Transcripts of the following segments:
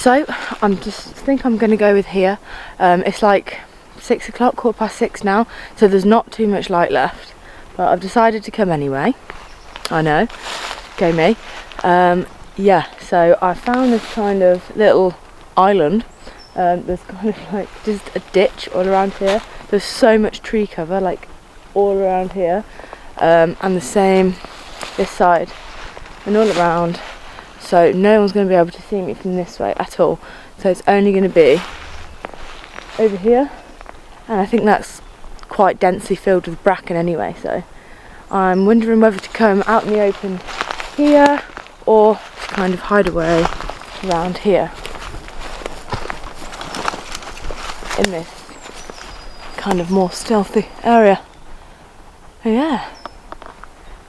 So think I'm going to go with here. It's like 6 o'clock, 6:15 now, so there's not too much light left, but I've decided to come anyway. I know, go me. Yeah, so I found this kind of little island. There's kind of like just a ditch all around here. There's so much tree cover like all around here, and the same this side and all around, so no one's going to be able to see me from this way at all. So it's only going to be over here, and I think that's quite densely filled with bracken anyway, so I'm wondering whether to come out in the open here or to kind of hide away around here in this kind of more stealthy area. So yeah,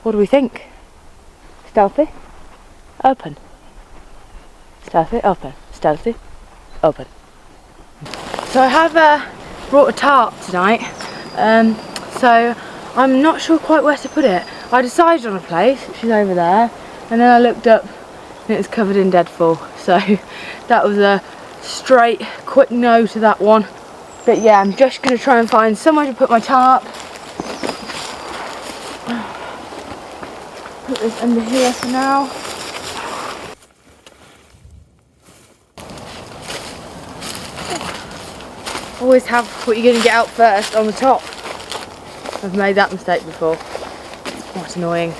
what do we think? Stealthy, open. Stealthy, open. Stealthy, open. So I have brought a tarp tonight, so I'm not sure quite where to put it. I decided on a place, which is over there, and then I looked up and it was covered in deadfall, so that was a straight quick no to that one. But yeah, I'm just going to try and find somewhere to put my tarp. Put this under here for now. Always have what you're going to get out first on the top. I've made that mistake before. It's quite annoying.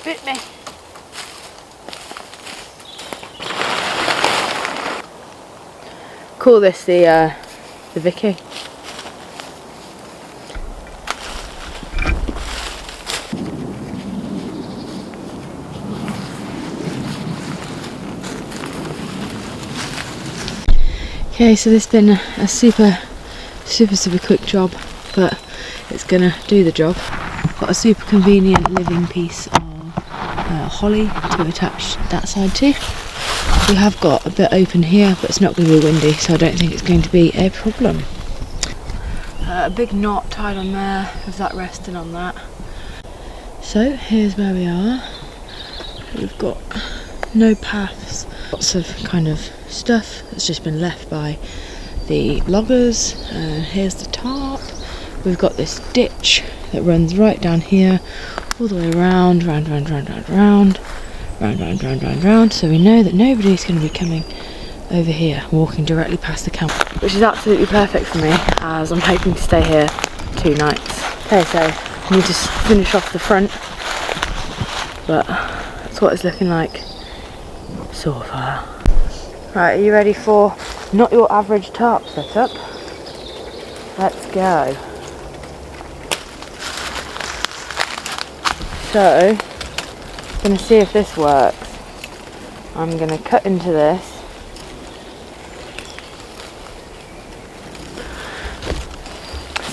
Bit me. Call this the Vicky. Okay, so this has been a super quick job, but it's gonna do the job. Got a super convenient living piece of holly to attach that side to. We have got a bit open here, but it's not going to be windy, so I don't think it's going to be a problem. A big knot tied on there with that resting on that. So here's where we are. We've got no paths, lots of kind of stuff that's just been left by the loggers. Here's the tarp. We've got this ditch that runs right down here, all the way round, so we know that nobody's going to be coming over here, walking directly past the camp, which is absolutely perfect for me, as I'm hoping to stay here 2 nights. Okay, so I need to finish off the front, but that's what it's looking like so far. Right, are you ready for not your average tarp setup? Let's go. So, I'm going to see if this works. I'm going to cut into this.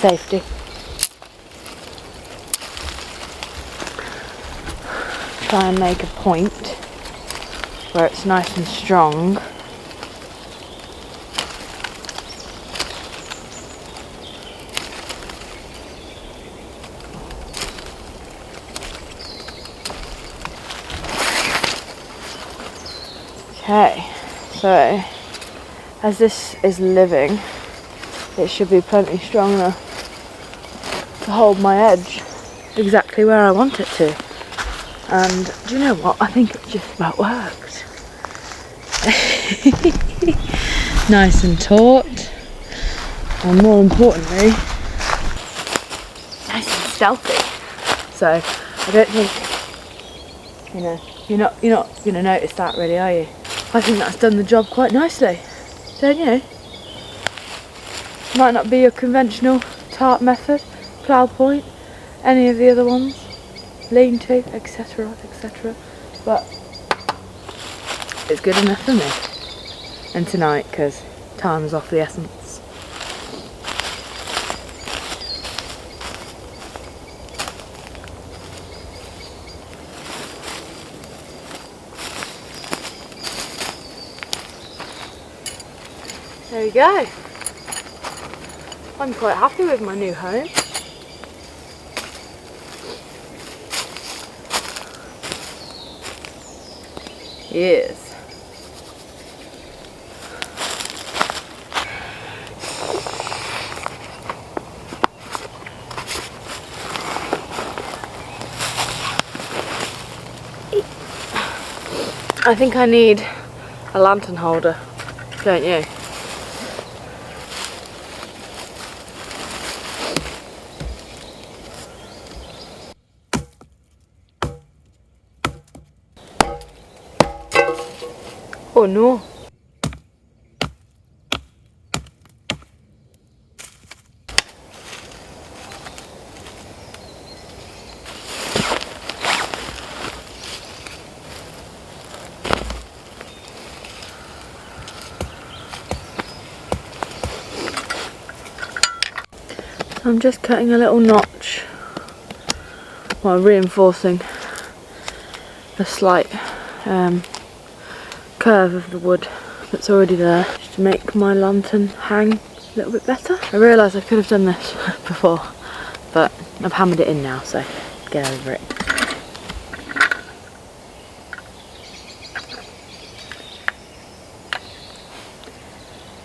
Safety. Try and make a point where it's nice and strong. Okay, so as this is living, it should be plenty strong enough to hold my edge exactly where I want it to. And do you know what? I think it just about worked. Nice and taut, and more importantly, nice and stealthy. So I don't think, you know, you're not going to notice that really, are you? I think that's done the job quite nicely, don't you? Might not be your conventional tarp method, plough point, any of the other ones, lean to, etc, but it's good enough for me. And tonight, because time is of the essence. There we go. I'm quite happy with my new home. Yes. I think I need a lantern holder, don't you? Oh no. I'm just cutting a little notch while reinforcing the slight curve of the wood that's already there, just to make my lantern hang a little bit better. I realise I could have done this before, but I've hammered it in now, so get over it.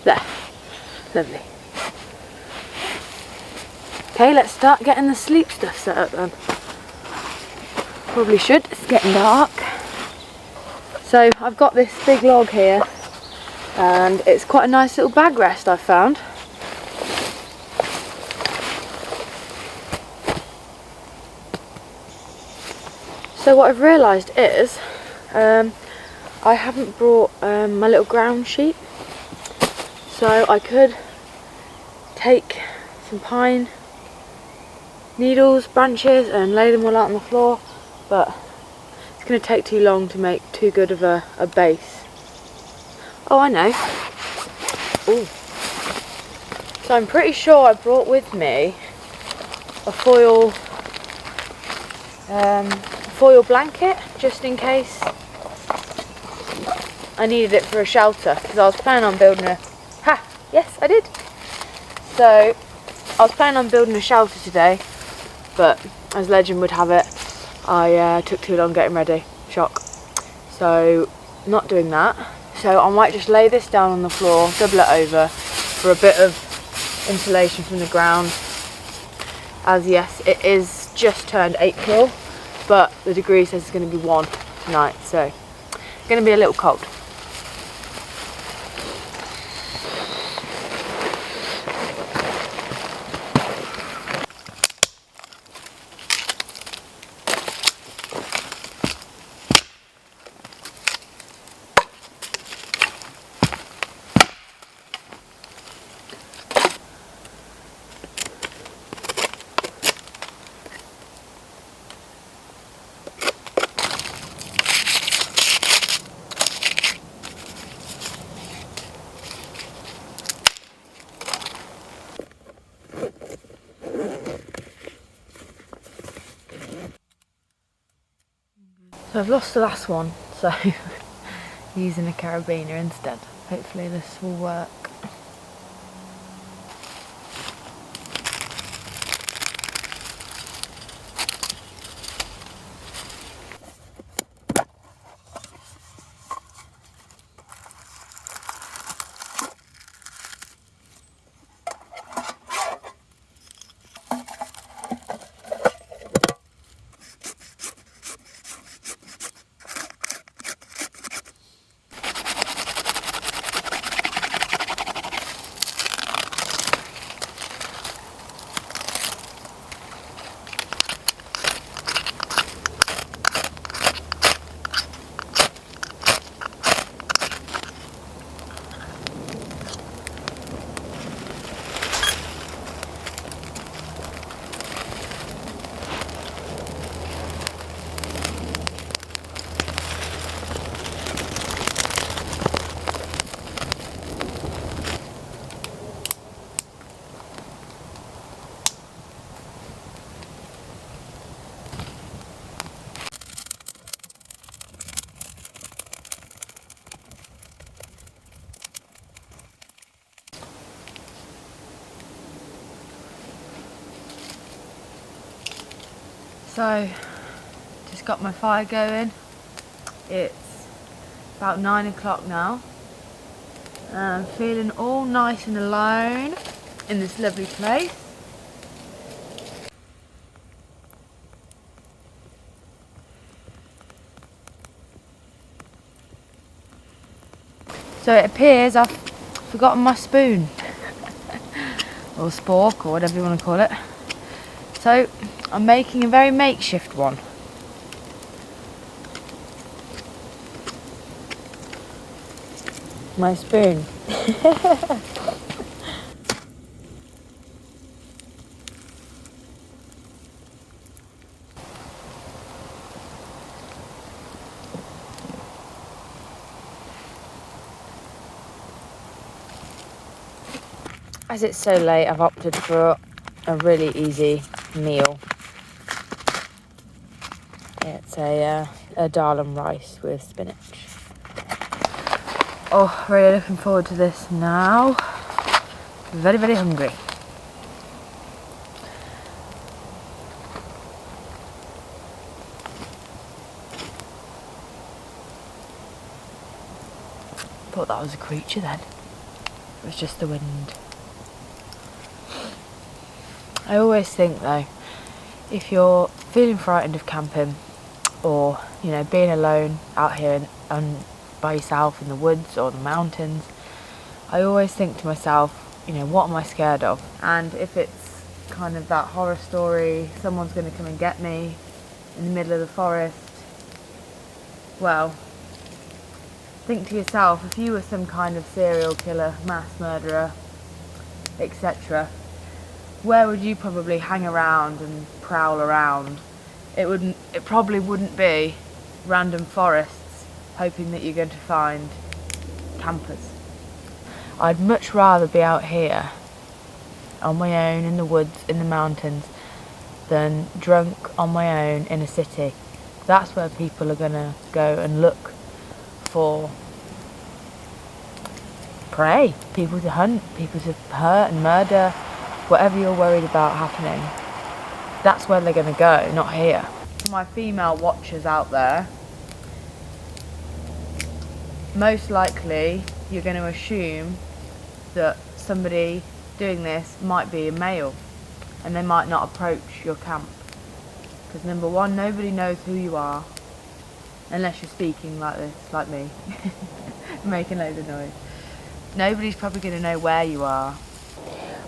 There, lovely. Okay, let's start getting the sleep stuff set up then. Probably should, it's getting dark. So I've got this big log here and it's quite a nice little bag rest I've found. So what I've realised is I haven't brought my little ground sheet, so I could take some pine needles, branches and lay them all out on the floor, but it's going to take too long to make too good of a base. Oh, I know. Ooh. So I'm pretty sure I brought with me a foil blanket just in case I needed it for a shelter, because I was planning on building a... Yes, I did. So I was planning on building a shelter today, but as legend would have it, I took too long getting ready. Shock. So not doing that. So I might just lay this down on the floor, double it over for a bit of insulation from the ground. As yes, it is just turned April, but the degree says it's going to be 1 tonight, so it's going to be a little cold. So I've lost the last one, so using a carabiner instead. Hopefully this will work. So, just got my fire going. It's about 9 o'clock now. I'm feeling all nice and alone in this lovely place. So it appears I've forgotten my spoon. Or spork, or whatever you want to call it. So I'm making a very makeshift one. My spoon. As it's so late, I've opted for a really easy meal. It's a dal and rice with spinach. Oh, really looking forward to this now. Very, very hungry. Thought that was a creature then. It was just the wind. I always think though, if you're feeling frightened of camping or, you know, being alone out here by yourself in the woods or the mountains, I always think to myself, you know, what am I scared of? And if it's kind of that horror story, someone's going to come and get me in the middle of the forest, well, think to yourself, if you were some kind of serial killer, mass murderer, etc., where would you probably hang around and prowl around? It probably wouldn't be random forests hoping that you're going to find campers. I'd much rather be out here on my own in the woods, in the mountains, than drunk on my own in a city. That's where people are going to go and look for prey, people to hunt, people to hurt and murder, whatever you're worried about happening. That's where they're going to go, not here. For my female watchers out there, most likely you're going to assume that somebody doing this might be a male and they might not approach your camp. Because number one, nobody knows who you are unless you're speaking like this, like me, making loads of noise. Nobody's probably going to know where you are.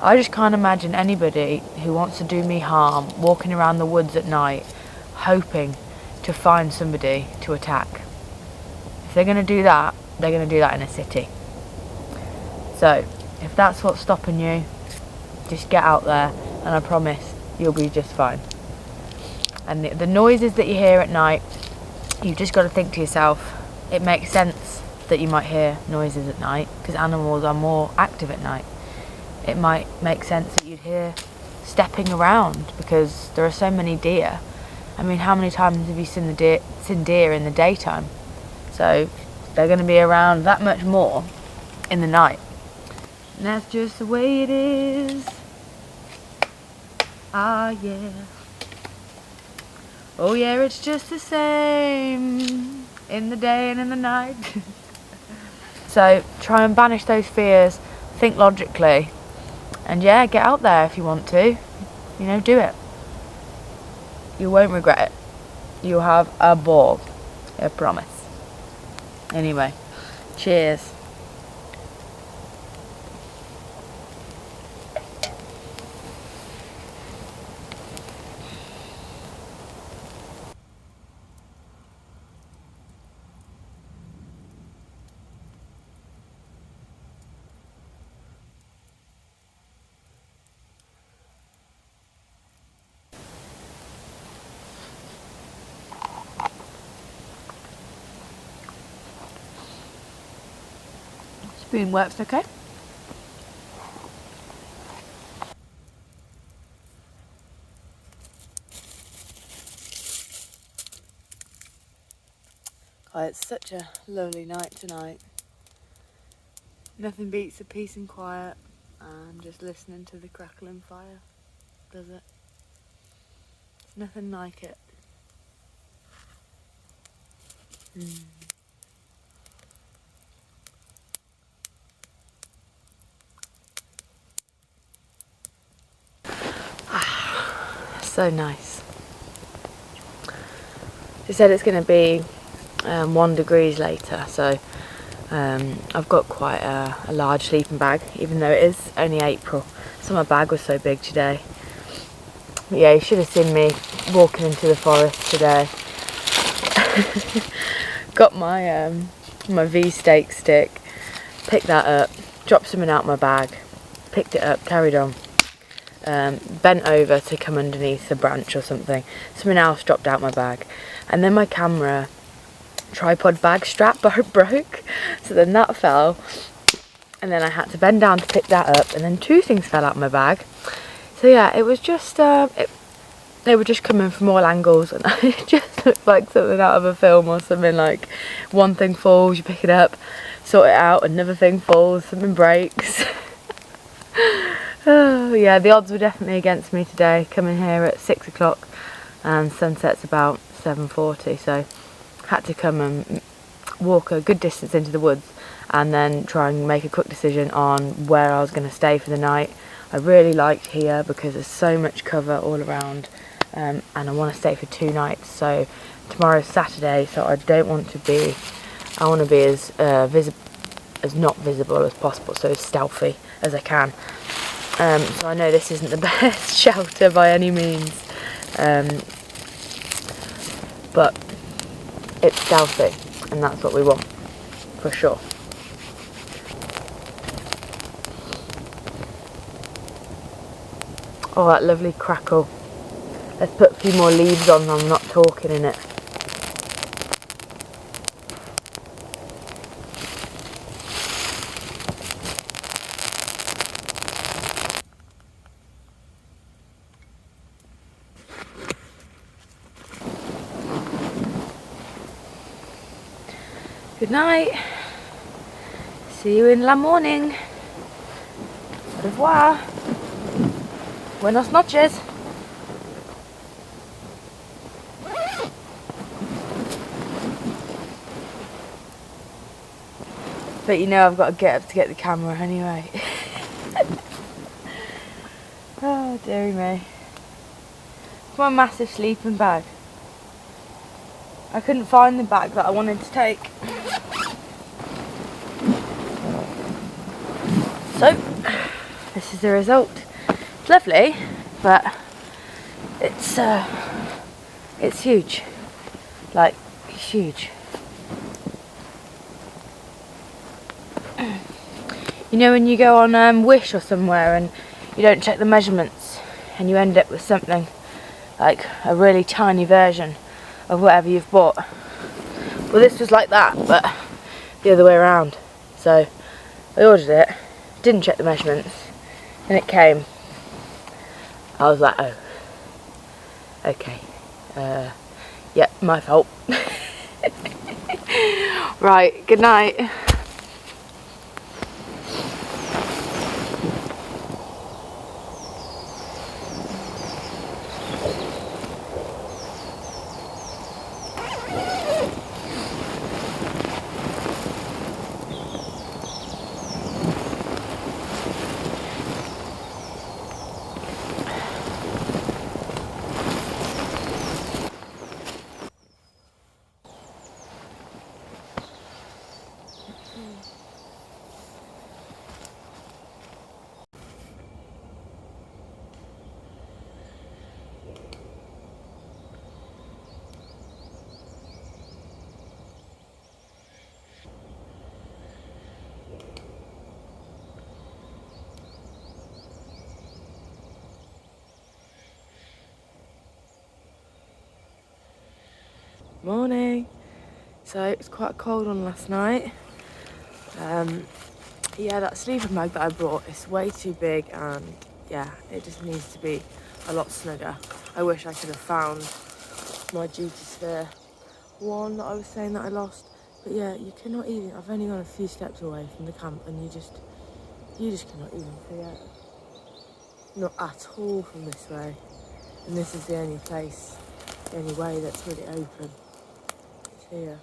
I just can't imagine anybody who wants to do me harm walking around the woods at night hoping to find somebody to attack. If they're going to do that, they're going to do that in a city. So, if that's what's stopping you, just get out there and I promise you'll be just fine. And the noises that you hear at night, you've just got to think to yourself, it makes sense that you might hear noises at night because animals are more active at night. It might make sense that you'd hear stepping around because there are so many deer. I mean, how many times have you seen deer in the daytime? So they're going to be around that much more in the night. And that's just the way it is. Ah, yeah. Oh, yeah, it's just the same in the day and in the night. So try and banish those fears. Think logically. And yeah, get out there if you want to. You know, do it. You won't regret it. You'll have a ball. I promise. Anyway, cheers. Spoon works okay. Oh, it's such a lovely night tonight. Nothing beats the peace and quiet and just listening to the crackling fire, does it? It's Nothing like it. So nice. They said it's going to be 1 degree later, so I've got quite a large sleeping bag, even though it is only April. So my bag was so big today. But yeah, you should have seen me walking into the forest today. Got my my V-steak stick, picked that up, dropped something out my bag, picked it up, carried on. Bent over to come underneath a branch or something. Something else dropped out my bag, and then my camera tripod bag strap broke, so then that fell, and then I had to bend down to pick that up, and then 2 things fell out my bag. So yeah, it was just they were just coming from all angles, and it just looked like something out of a film or something. Like, one thing falls, you pick it up, sort it out, another thing falls, something breaks. Oh, yeah, the odds were definitely against me today, coming here at 6 o'clock and sunset's about 7:40, so had to come and walk a good distance into the woods and then try and make a quick decision on where I was going to stay for the night. I really liked here because there's so much cover all around, and I want to stay for 2 nights. So tomorrow's Saturday, so I don't want to be, I want to be as not visible as possible, so as stealthy as I can. So I know this isn't the best shelter by any means, but it's stealthy, and that's what we want, for sure. Oh, that lovely crackle. Let's put a few more leaves on, I'm not talking in it. Good night. See you in la morning. Au revoir. Buenas noches. But you know I've got to get up to get the camera anyway. Oh, dearie me. It's my massive sleeping bag. I couldn't find the bag that I wanted to take. So, this is the result. It's lovely, but it's huge. Like, huge. You know when you go on Wish or somewhere and you don't check the measurements and you end up with something like a really tiny version of whatever you've bought? Well, this was like that, but the other way around. So I ordered it, didn't check the measurements, and it came. I was like, oh, okay, yep, my fault. Right, good night. Morning. So it was quite a cold one last night. Yeah, that sleeping bag that I brought is way too big, and yeah, it just needs to be a lot snugger. I wish I could have found my duty sphere one that I was saying that I lost, but yeah, you cannot even, I've only gone a few steps away from the camp and you just cannot even see it. Not at all from this way. And this is the only place, the only way that's really open. It's here.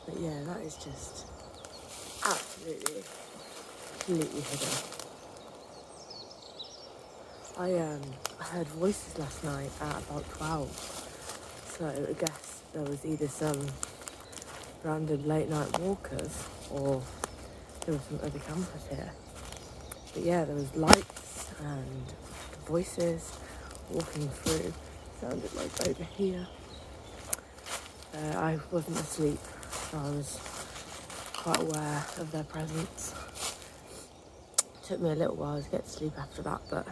But yeah, that is just absolutely, completely hidden. I heard voices last night at about 12. So I guess there was either some random late night walkers or there were some other campers here. But yeah, there was lights and voices walking through. Sounded like over here. I wasn't asleep, so I was quite aware of their presence. It took me a little while to get to sleep after that, but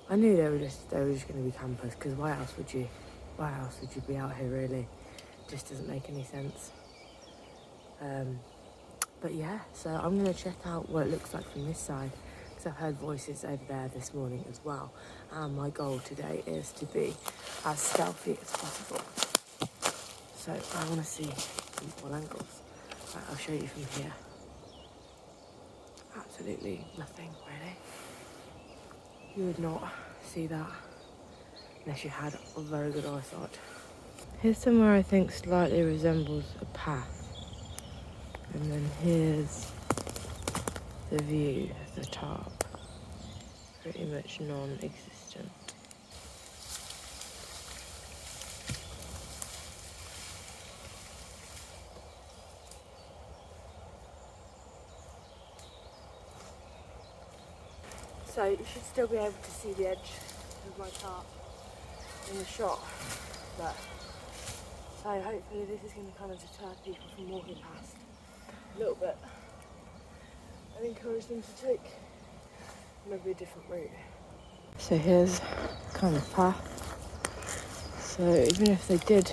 I knew they were just going to be campers, because why else would you be out here really? It just doesn't make any sense. But yeah, so I'm going to check out what it looks like from this side, because I've heard voices over there this morning as well. And my goal today is to be as stealthy as possible. So I want to see from all angles. Right, I'll show you from here. Absolutely nothing really. You would not see that unless you had a very good eyesight. Here's somewhere I think slightly resembles a path. And then here's the view of the Tarp. Pretty much non-existent. So you should still be able to see the edge of my Tarp in the shot. But so hopefully this is going to kind of deter people from walking past a little bit and encourage them to take maybe a different route. So here's kind of path. So even if they did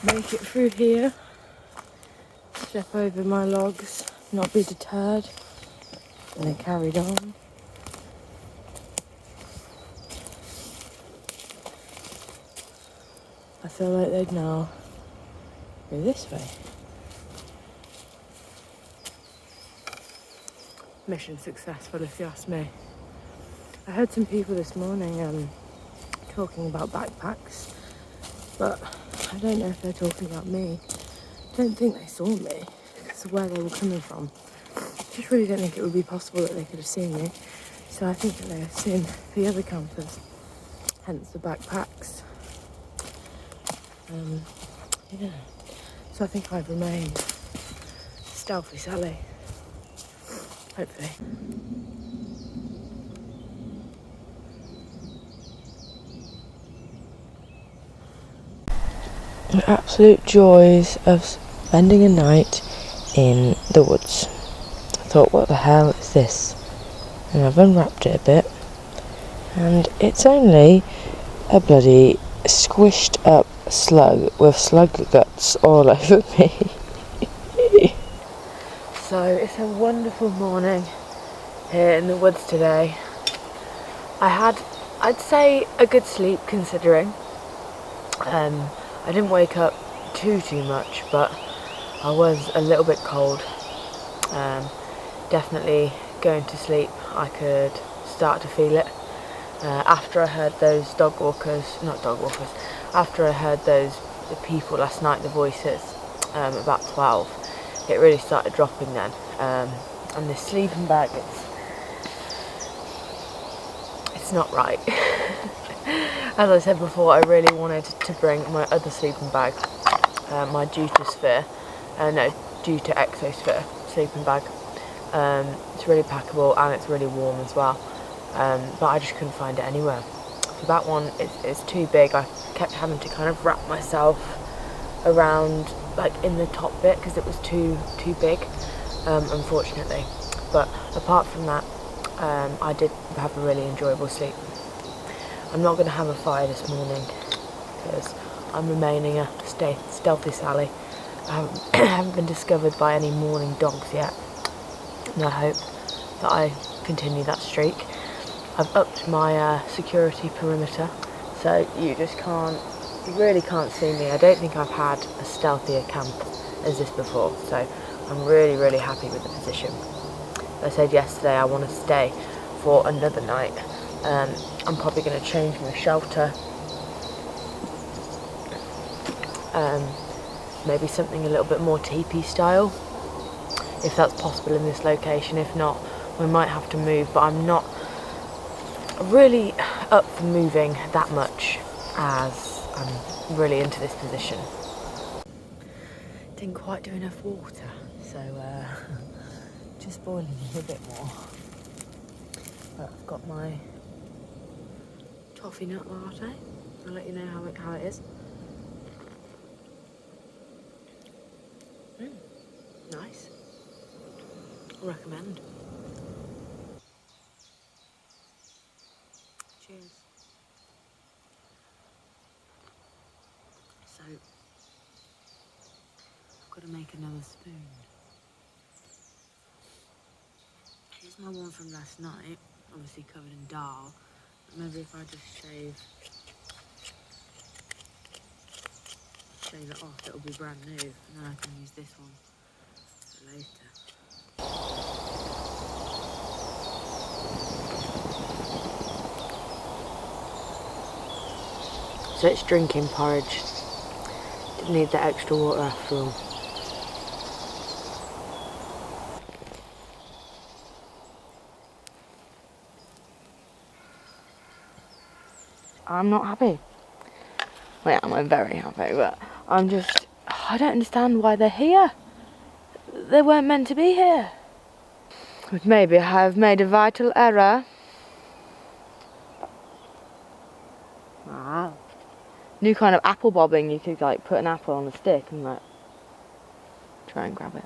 make it through here, step over my logs, not be deterred, and they carried on. I feel like they'd now go this way. Mission successful, if you ask me. I heard some people this morning talking about backpacks, but I don't know if they're talking about me. I don't think they saw me because of where they were coming from. I just really don't think it would be possible that they could have seen me. So I think that they have seen the other campers, hence the backpacks. Yeah. So I think I've remained stealthy Sally. Hopefully. The absolute joys of spending a night in the woods. I thought, what the hell is this? And I've unwrapped it a bit, and it's only a bloody squished up slug with slug guts all over me. So it's a wonderful morning here in the woods today. I had, I'd say, a good sleep considering. I didn't wake up too much, but I was a little bit cold. Definitely going to sleep, I could start to feel it. After I heard those after I heard the people last night, the voices, about 12, it really started dropping then. And this sleeping bag, it's not right. As I said before, I really wanted to bring my other sleeping bag, my Deutosphere, Deuto Exosphere sleeping bag. It's really packable and it's really warm as well, but I just couldn't find it anywhere. So that one is too big. I kept having to kind of wrap myself around like in the top bit because it was too big, unfortunately. But apart from that, I did have a really enjoyable sleep. I'm not going to have a fire this morning because I'm remaining a stealthy Sally. I haven't been discovered by any morning dogs yet, and I hope that I continue that streak. I've upped my security perimeter, so you really can't see me. I don't think I've had a stealthier camp as this before, so I'm really happy with the position. As I said yesterday, I want to stay for another night, I'm probably going to change my shelter. Maybe something a little bit more teepee style, if that's possible in this location. If not, we might have to move, but I'm not really up for moving that much, as I'm really into this position. Didn't quite do enough water, so just boiling a little bit more. But I've got my toffee nut latte. I'll let you know how it is. Nice. Recommend. Cheers. So, I've got to make another spoon. Here's my one from last night, obviously covered in dal. Maybe if I just shave it off, it'll be brand new, and then I can use this one for later. So it's drinking porridge. Didn't need the extra water after all. I'm not happy. Well, yeah, I'm very happy, but I don't understand why they're here. They weren't meant to be here. But maybe I have made a vital error. Wow. New kind of apple bobbing. You could like put an apple on a stick and like try and grab it.